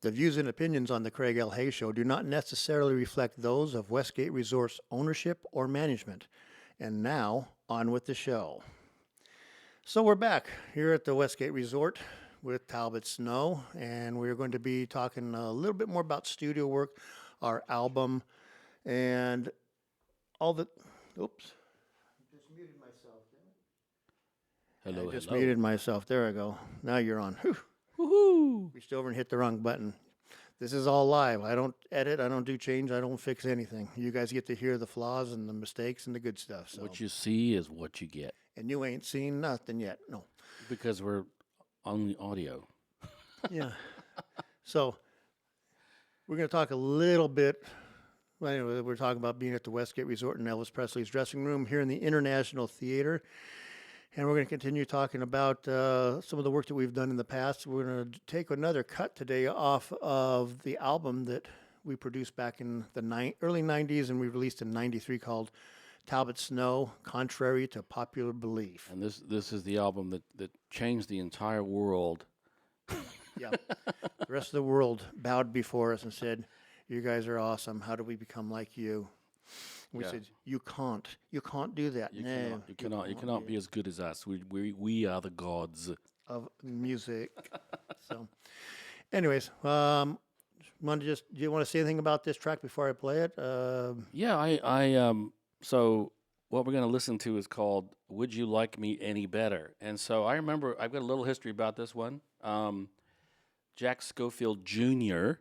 The views and opinions on the Craig L. Hay Show do not necessarily reflect those of Westgate Resorts ownership or management. And now, on with the show. So we're back here at the Westgate Resort with Talbot Snow, and we're going to be talking a little bit more about studio work, our album, and all the. Oops. I just muted myself, didn't I? Hello, I just hello. muted myself. There I go. Now you're on. Whew. Woohoo! Reached over and hit the wrong button. This is all live. I don't edit. I don't do change. I don't fix anything. You guys get to hear the flaws and the mistakes and the good stuff. So, What you see is what you get and you ain't seen nothing yet. No. because we're only audio. Yeah. So we're going to talk a little bit. Well, anyway, we're talking about being at the Westgate Resort in Elvis Presley's dressing room here in the International Theater. And we're going to continue talking about some of the work that we've done in the past. We're going to take another cut today off of the album that we produced back in the early 90s and we released in 93 called Talbot Snow, Contrary to Popular Belief. And this is the album that changed the entire world. Yeah. The rest of the world bowed before us and said, "You guys are awesome. How do we become like you?" We Yeah. said, "You can't. You can't do that. You No, cannot you cannot be as good as us. We are the gods. of music." So, anyways, do you want to say anything about this track before I play it? Yeah, I so what we're gonna listen to is called "Would You Like Me Any Better?" And so I remember I've got a little history about this one. Jack Schofield Jr.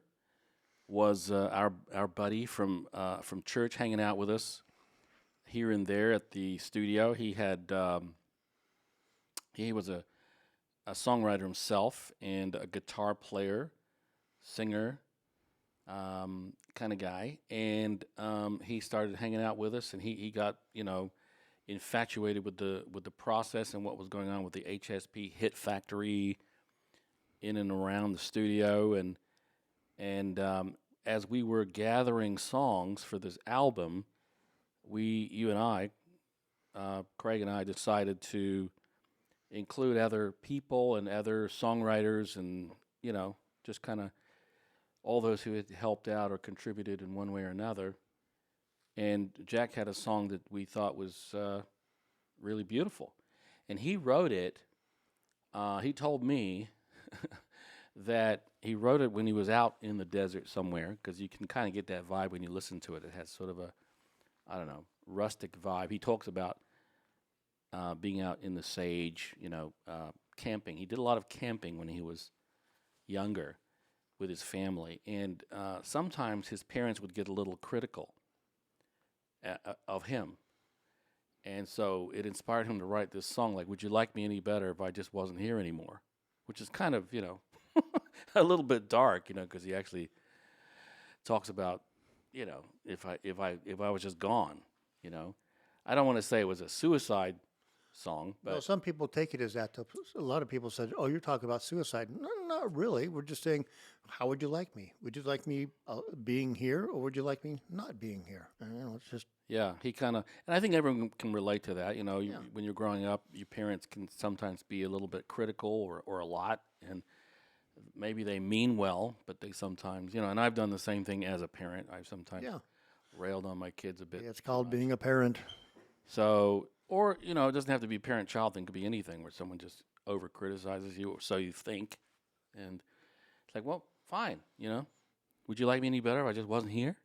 was our buddy from church, hanging out with us here and there at the studio. He was a songwriter himself and a guitar player, singer, kind of guy. And he started hanging out with us, and he got infatuated with the process and what was going on with the HSP Hit Factory in and around the studio. And as we were gathering songs for this album, you and I, Craig and I, decided to include other people and other songwriters, and just kind of all those who had helped out or contributed in one way or another. And Jack had a song that we thought was really beautiful, and he wrote it. He told me that he wrote it when he was out in the desert somewhere, because you can kind of get that vibe when you listen to it. It has sort of a, I don't know, rustic vibe. He talks about being out in the sage, camping. He did a lot of camping when he was younger with his family, and sometimes his parents would get a little critical of him. And so it inspired him to write this song, like, "Would you like me any better if I just wasn't here anymore?" Which is kind of, a little bit dark, because he actually talks about, if I was just gone, I don't want to say it was a suicide song, well, but some people take it as that. A lot of people said, "Oh, you're talking about suicide." No, not really. We're just saying, "How would you like me? Would you like me being here, or would you like me not being here?" And, it's just yeah, he kind of, and I think everyone can relate to that. yeah, When you're growing up, your parents can sometimes be a little bit critical or a lot, and maybe they mean well, but they sometimes, and I've done the same thing as a parent. I've sometimes yeah. railed on my kids a bit It's too called much. being a parent. So, or, it doesn't have to be parent-child thing. It could be anything where someone just over criticizes you, or so you think. And it's like, well, fine, Would you like me any better if I just wasn't here?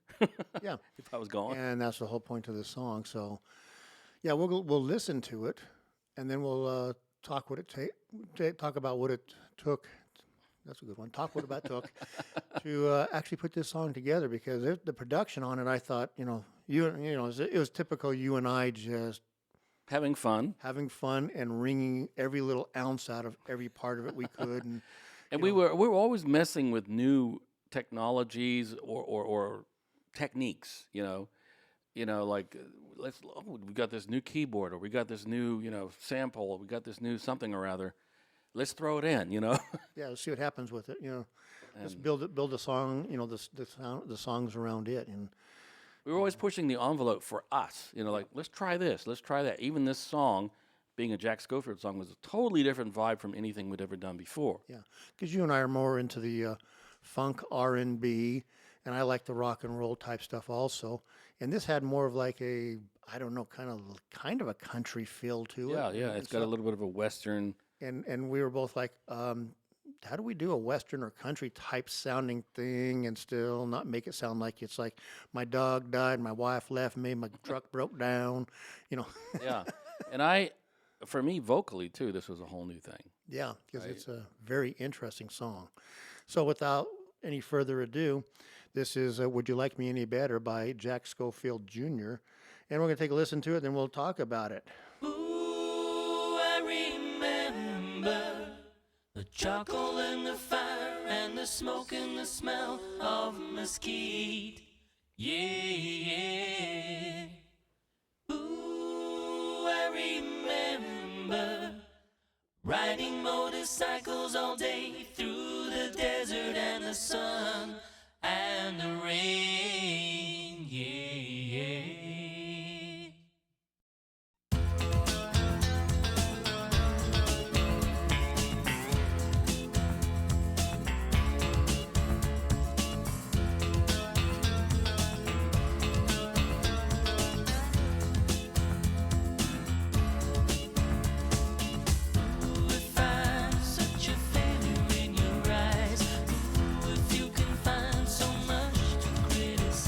Yeah, If I was gone? and that's the whole point of the song. So, yeah, we'll listen to it, and then we'll talk about what it took. That's a good one. Talk what about took to actually put this song together, because the production on it, I thought, it was typical you and I just Having fun. having fun and wringing every little ounce out of every part of it we could, and And you we know, were always messing with new technologies or techniques, like we got this new keyboard, or we got this new, sample, or we got this new something or other. Let's throw it in, yeah, let's see what happens with it. Let's And build a song. The songs around it, and we were always pushing the envelope for us, like, let's try this, let's try that. Even this song, being a Jack Schofield song, was a totally different vibe from anything we'd ever done before. yeah, because you and I are more into the funk, R&B, and I like the rock and roll type stuff also. And this had more of like a, I don't know, kind of a country feel to it. Yeah, yeah. It's got a little bit of a Western. And we were both like, how do we do a Western or country type sounding thing and still not make it sound like it's like my dog died, my wife left me, my truck broke down, you know? Yeah. And for me, vocally too, this was a whole new thing. Yeah, because Right. it's a very interesting song. So without any further ado, this is Would You Like Me Any Better by Jack Schofield Jr. And we're going to take a listen to it, then we'll talk about it. Ooh, I remember the charcoal and the fire and the smoke and the smell of mesquite. Yeah. Ooh, I remember riding motorcycles all day through the desert and the sun and the rain. Yeah. If I'm such a failure in your eyes, if you can find so much to criticize.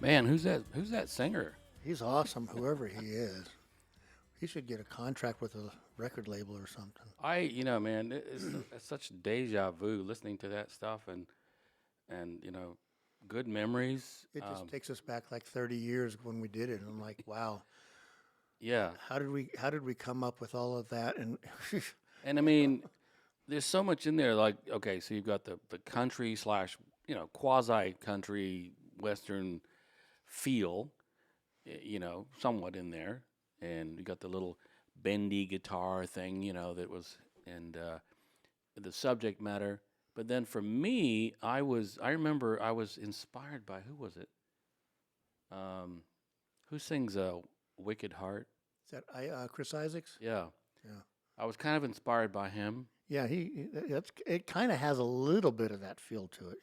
Man, who's that? Who's that singer? He's awesome, whoever he is. He should get a contract with a record label or something. Man, it's such deja vu listening to that stuff and good memories. It just takes us back like 30 years when we did it. And I'm like, wow, Yeah, how did we come up with all of that? And and I mean, there's so much in there. Like, okay, so you've got the country slash quasi country western feel, somewhat in there, and you got the little bendy guitar thing, that was, and the subject matter. But then for me, I remember I was inspired by, who was it? Who sings "Wicked Heart"? is that Chris Isaacs? Yeah, Yeah. I was kind of inspired by him. Yeah, it kind of has a little bit of that feel to it,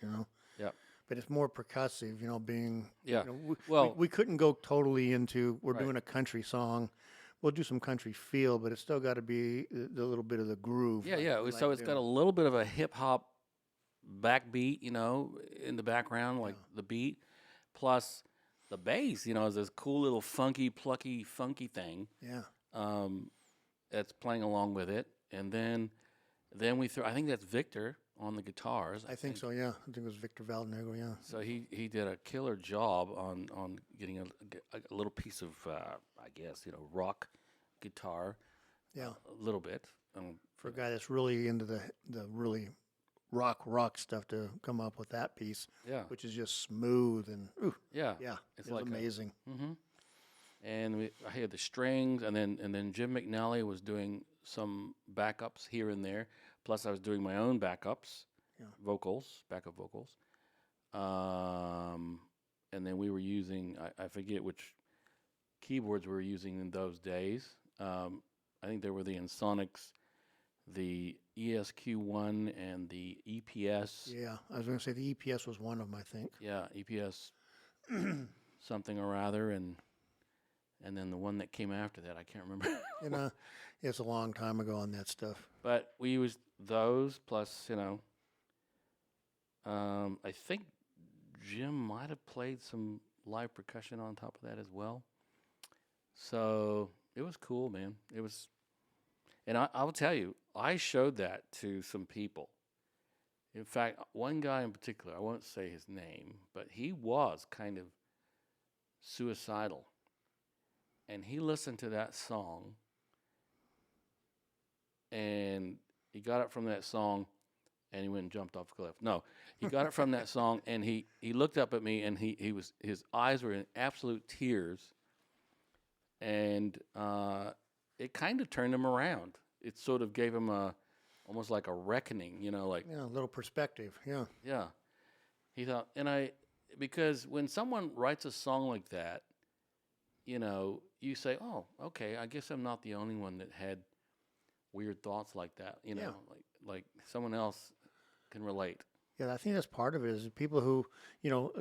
Yep. but it's more percussive, being, Yeah. we, Well, we couldn't go totally into, we're Right. doing a country song. We'll do some country feel, but it's still got to be the little bit of the groove. yeah, like yeah. we So like it's got a doing. little bit of a hip hop backbeat, in the background, like the beat, plus the bass, is this cool little funky, plucky, funky thing Yeah. that's playing along with it, and then we throw. I think that's Victor on the guitars. I think so, yeah. I think it was Victor Valdenego, yeah. So he did a killer job on getting a little piece of I guess rock guitar, Yeah. a little bit. For a guy that's really into the really rock stuff to come up with that piece, Yeah, which is just smooth and, ooh, yeah, yeah, It's it was like amazing. and I had the strings, and then Jim McNally was doing some backups here and there. Plus, I was doing my own backups, Yeah. backup vocals. And then we were using, I forget which keyboards we were using in those days. I think there were the Ensonics, the ESQ1, and the EPS. Yeah, I was going to say the EPS was one of them, I think. Yeah, EPS something or other, and then the one that came after that, I can't remember. It's a long time ago on that stuff. But we used those plus, I think Jim might have played some live percussion on top of that as well. So it was cool, man. It was, and I will tell you, I showed that to some people. In fact, one guy in particular, I won't say his name, but he was kind of suicidal. And he listened to that song, and he got it from that song, and he went and jumped off a cliff. No, he got it from that song, and he looked up at me, and his eyes were in absolute tears, and it kind of turned him around. It sort of gave him almost like a reckoning, like Yeah, a little perspective. Yeah. yeah. He thought, because when someone writes a song like that, you say, oh, okay, I guess I'm not the only one that had weird thoughts like that, Yeah. like someone else can relate. Yeah, I think that's part of it is people who,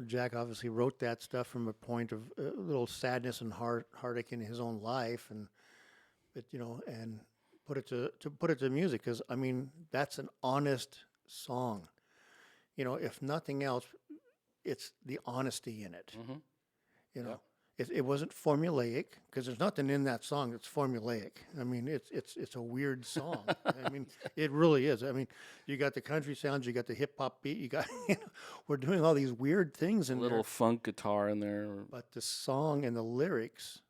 Jack obviously wrote that stuff from a point of a little sadness and heartache in his own life, and put it to music because I mean that's an honest song. If nothing else, it's the honesty in it. Mm-hmm. You know, Yep. it wasn't formulaic because there's nothing in that song that's formulaic. I mean, it's a weird song. I mean, it really is. I mean, you got the country sounds, you got the hip hop beat, you got we're doing all these weird things A in little there, funk guitar in there. but the song and the lyrics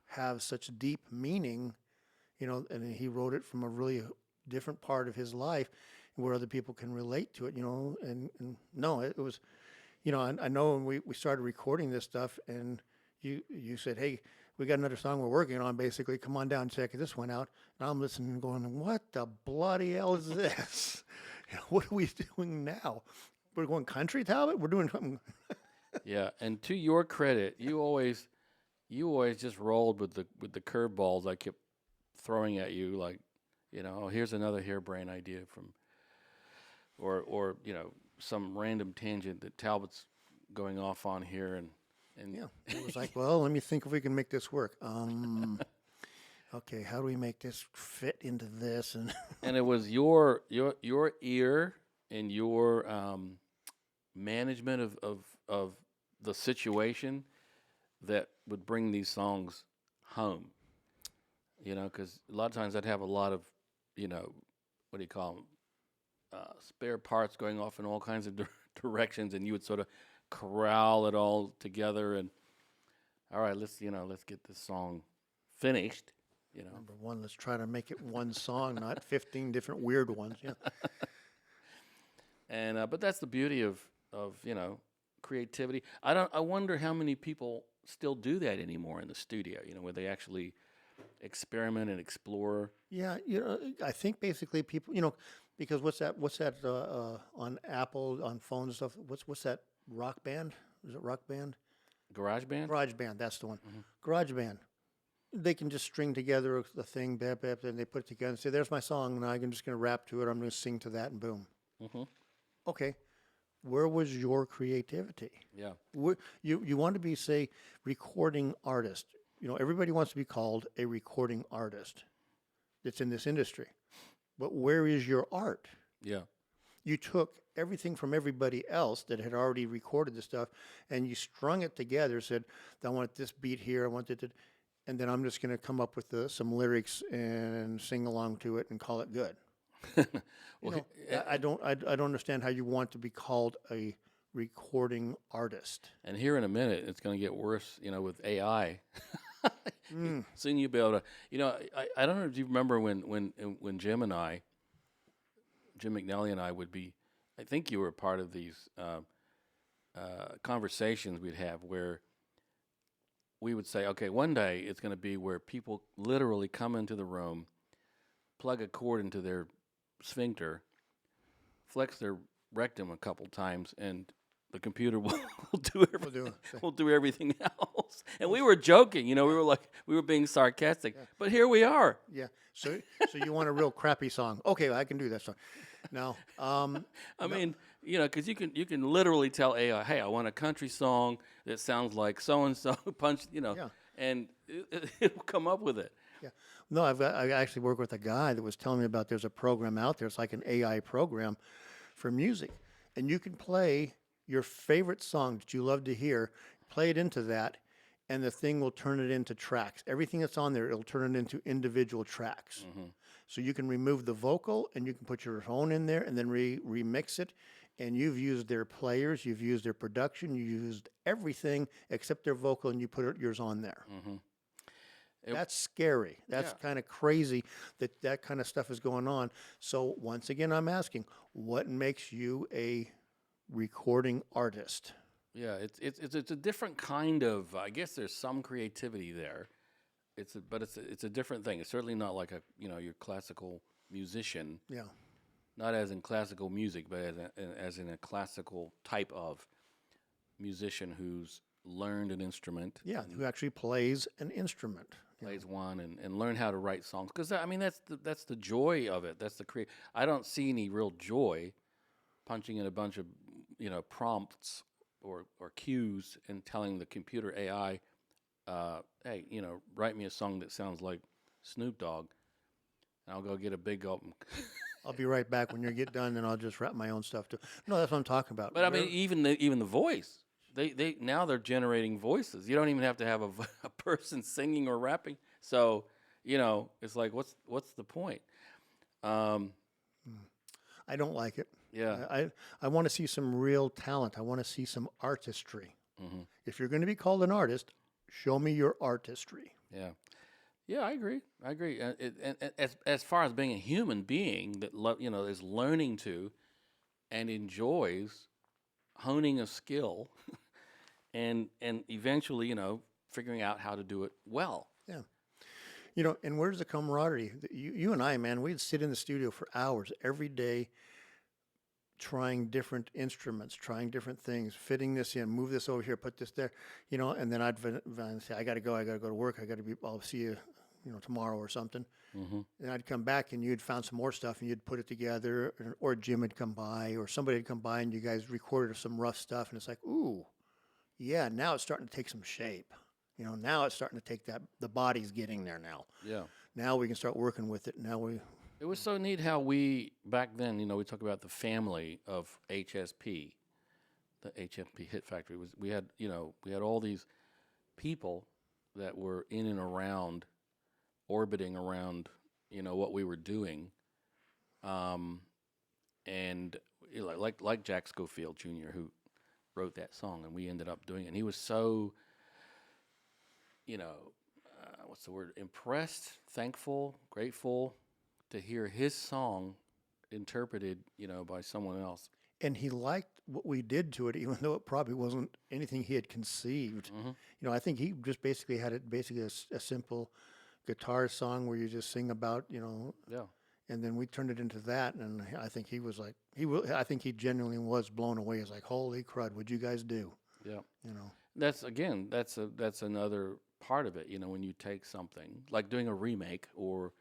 have such deep meaning. And he wrote it from a really different part of his life where other people can relate to it. And no, it was. I know when we started recording this stuff, and you said, "Hey, we got another song we're working on. Basically, come on down and check this one out." And I'm listening, and going, "What the bloody hell is this? What are we doing now? We're going country, Talbot. We're doing something." Yeah, and to your credit, you always just rolled with the curveballs I kept throwing at you, like, oh, here's another harebrained idea from, or some random tangent that Talbot's going off on here, and Yeah, it was like, well, let me think if we can make this work. Okay, how do we make this fit into this? And and it was your ear and your management of the situation that would bring these songs home. You know, because a lot of times I'd have a lot of, you know, what do you call them? Spare parts going off in all kinds of directions, and you would sort of corral it all together. And all right, let's get this song finished. You know, Number one, let's try to make it one song, not 15 different weird ones. Yeah. and but that's the beauty of creativity. I wonder how many people still do that anymore in the studio. You know, where they actually experiment and explore. Yeah, I think basically people, because what's that on Apple, on phone and stuff, what's that, Rock Band? Is it Rock Band? Garage band. Garage Band, that's the one. Garage Band. They can just string together the thing, bap, bap, and they put it together and say, there's my song, and I'm just going to rap to it, I'm going to sing to that, and boom. Okay. Where was your creativity? Yeah. You want to be, say, recording artist. Everybody wants to be called a recording artist that's in this industry. But where is your art? Yeah. You took everything from everybody else that had already recorded the stuff, and you strung it together, said, I want this beat here, I want it, and then I'm just going to come up with some lyrics and sing along to it and call it good. I don't understand how you want to be called a recording artist. And here in a minute, it's going to get worse, with AI. Soon you'll be able to, I don't know if you remember when Jim McNally and I would be, I think you were a part of these conversations we'd have where we would say, okay, one day it's going to be where people literally come into the room, plug a cord into their sphincter, flex their rectum a couple times, and the computer will do everything else. And we were joking, we were being sarcastic. Yeah. But here we are. Yeah. So you want a real crappy song? Okay, I can do that song. No. I mean, because you can literally tell AI, hey, I want a country song that sounds like so and so punch, and it'll come up with it. Yeah. No, I actually work with a guy that was telling me about there's a program out there. It's like an AI program for music, and you can play your favorite song that you love to hear, play it into that, and the thing will turn it into tracks. Everything that's on there, it'll turn it into individual tracks. So you can remove the vocal, and you can put your own in there, and then remix it. And you've used their players, you've used their production, you used everything except their vocal, and you put yours on there. That's scary. That's kind of crazy that kind of stuff is going on. So once again, I'm asking, what makes you a recording artist? Yeah, it's a different kind of. I guess there's some creativity there. It's a different thing. It's certainly not like your classical musician. Yeah. Not as in classical music, but as in a classical type of musician who's learned an instrument. Yeah, who actually plays an instrument. Plays one and learn how to write songs. Because that's the joy of it. That's the I don't see any real joy punching in a bunch of prompts or cues and telling the computer AI, hey, write me a song that sounds like Snoop Dogg, and I'll go get a big gulp. I'll be right back when you get done, and I'll just wrap my own stuff too. No, that's what I'm talking about. But I mean, even the voice. They now they're generating voices. You don't even have to have a person singing or rapping. So it's like what's the point? I don't like it. Yeah, I want to see some real talent. I want to see some artistry. If you're going to be called an artist, show me your artistry. Yeah. Yeah, I agree. And as far as being a human being that is learning to and enjoys honing a skill, and eventually figuring out how to do it well. Yeah. And where's the camaraderie? You and I, man, we'd sit in the studio for hours every day, trying different instruments, trying different things, fitting this in, move this over here, put this there, and then I'd say, I got to go to work. I'll see you, tomorrow or something. And I'd come back and you'd found some more stuff and you'd put it together, or Jim had come by or somebody had come by and you guys recorded some rough stuff. And it's like, ooh, yeah, now it's starting to take some shape. Now it's starting to take the body's getting there now. Yeah. Now we can start working with it. It was so neat how we, back then, we talk about the family of HSP. the HFP Hit Factory. We had all these people that were in and around, orbiting around, what we were doing, and like Jack Schofield Jr., who wrote that song, and we ended up doing it. And he was so, what's the word? Impressed, thankful, grateful to hear his song interpreted, by someone else. And he liked what we did to it, even though it probably wasn't anything he had conceived. Mm-hmm. I think he just basically had it basically a simple guitar song where you just sing about, Yeah. and then we turned it into that. And I think he was like, I think he genuinely was blown away. He's like, holy crud, what'd you guys do? Yeah. You know, That's another part of it. When you take something like doing a remake, or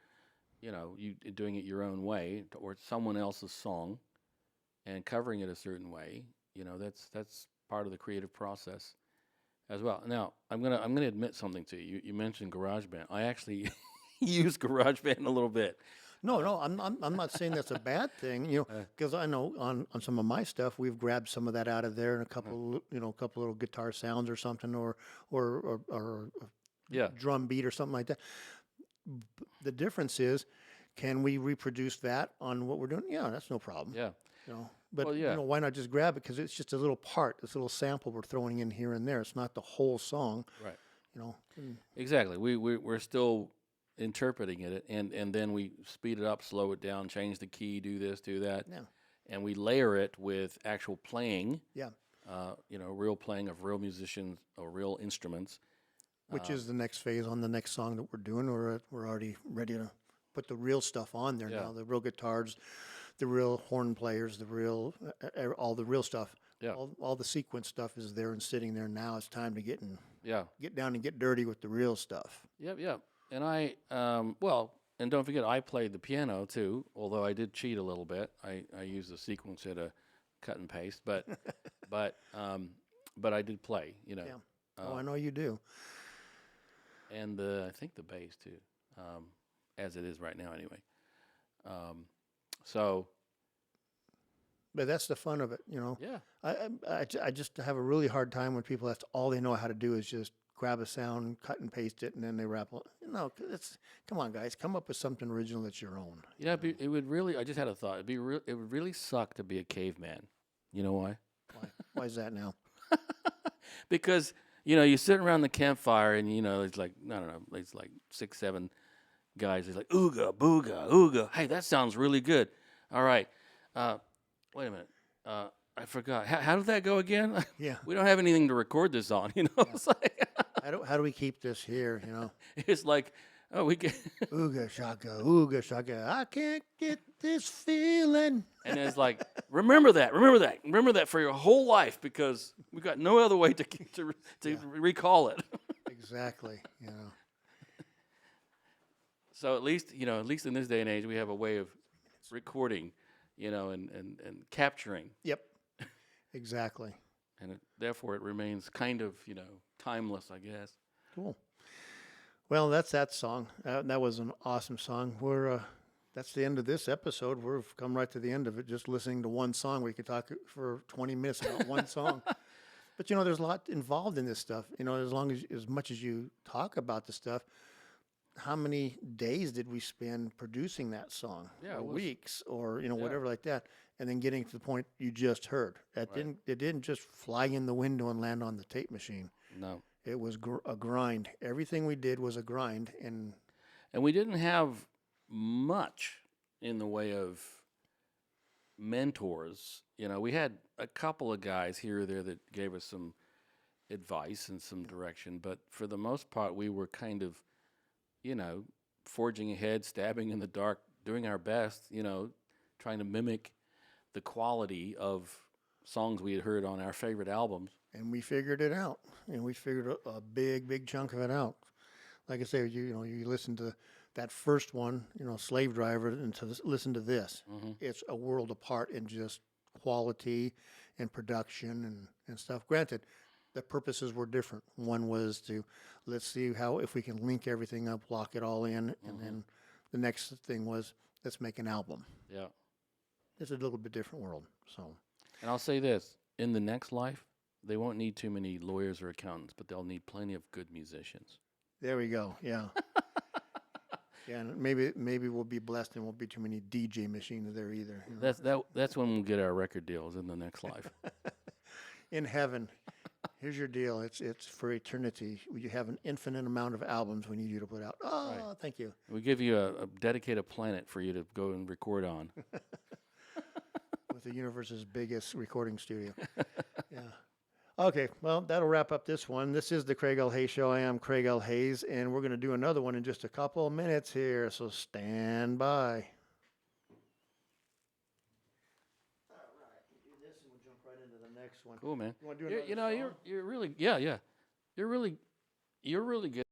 you doing it your own way, or someone else's song, and covering it a certain way. That's part of the creative process as well. Now, I'm gonna admit something to you. You mentioned GarageBand. I actually use GarageBand a little bit. no, I'm not saying that's a bad thing, because I know on some of my stuff we've grabbed some of that out of there and a couple, a couple little guitar sounds or something, or Yeah. drum beat or something like that. The difference is, can we reproduce that on what we're doing? Yeah, that's no problem. Yeah. But Well, yeah. why not just grab it? Because it's just a little part, this little sample we're throwing in here and there. It's not the whole song. Right. And Exactly. We're still interpreting it, and then we speed it up, slow it down, change the key, do this, do that, yeah, and we layer it with actual playing. yeah. Real playing of real musicians or real instruments. Which is the next phase on the next song that we're doing. We're already ready to put the real stuff on there Yeah. now. The real guitars, the real horn players, the real all the real stuff. Yeah. All the sequence stuff is there and sitting there now. It's time to get down and get dirty with the real stuff. Yep. And I, and don't forget, I played the piano too. Although I did cheat a little bit. I used the sequencer to cut and paste, but I did play. Yeah. I know you do. And I think the bass too, as it is right now anyway. But that's the fun of it, Yeah. I just have a really hard time when people all they know how to do is just grab a sound, cut and paste it, and then they rap. No, come on, guys, come up with something original that's your own. It would really. I just had a thought. It would really suck to be a caveman. You know why? Why is that now? Because you sit around the campfire, and it's like, I don't know, it's like 6, 7 guys. It's like ooga booga ooga. Hey, that sounds really good. All right. Wait a minute. I forgot. How did that go again? Yeah. We don't have anything to record this on. It's like How do we keep this here? it's like, oh, we get. Ooga shaka. I can't get this feeling. And it's like, remember that for your whole life, because we got no other way to recall it. Exactly. So at least in this day and age, we have a way of recording, and capturing, Yep. Exactly. and therefore it remains kind of timeless, I guess. Cool. Well, that's that song. That was an awesome song. That's the end of this episode. We've come right to the end of it, just listening to one song. We could talk for 20 minutes about one song. But there's a lot involved in this stuff. As much as you talk about the stuff, how many days did we spend producing that song? Yeah, or it was- weeks, or whatever like that, and then getting to the point you just heard. It didn't just fly in the window and land on the tape machine. No. It was a grind. Everything we did was a grind, and And we didn't have much in the way of mentors. We had a couple of guys here or there that gave us some advice and some direction, but for the most part, we were kind of, forging ahead, stabbing in the dark, doing our best, trying to mimic the quality of songs we had heard on our favorite albums. and we figured it out. And we figured a big chunk of it out. Like I say, you listen to that first one, Slave Driver, and listen to this. Mm-hmm. It's a world apart in just quality and production and stuff. Granted, the purposes were different. One was to let's see if we can link everything up, lock it all in, and then the next thing was let's make an album. Yeah. It's a little bit different world. So And I'll say this, in the next life, they won't need too many lawyers or accountants, but they'll need plenty of good musicians. There we go. Yeah. Yeah, and maybe we'll be blessed and won't be too many DJ machines there either. You know. That's when we'll get our record deals in the next life. In heaven, here's your deal. It's for eternity. You have an infinite amount of albums we need you to put out. Oh, Right. thank you. We give you a dedicated planet for you to go and record on. With the universe's biggest recording studio. Yeah. Okay, well, that'll wrap up this one. This is the Craig L. Hayes Show. I am Craig L. Hayes, and we're going to do another one in just a couple of minutes here, so stand by. All right, we'll do this and we'll jump right into the next one. Cool, man. You want to do You're, another you know, song? you're really, yeah. You're really good.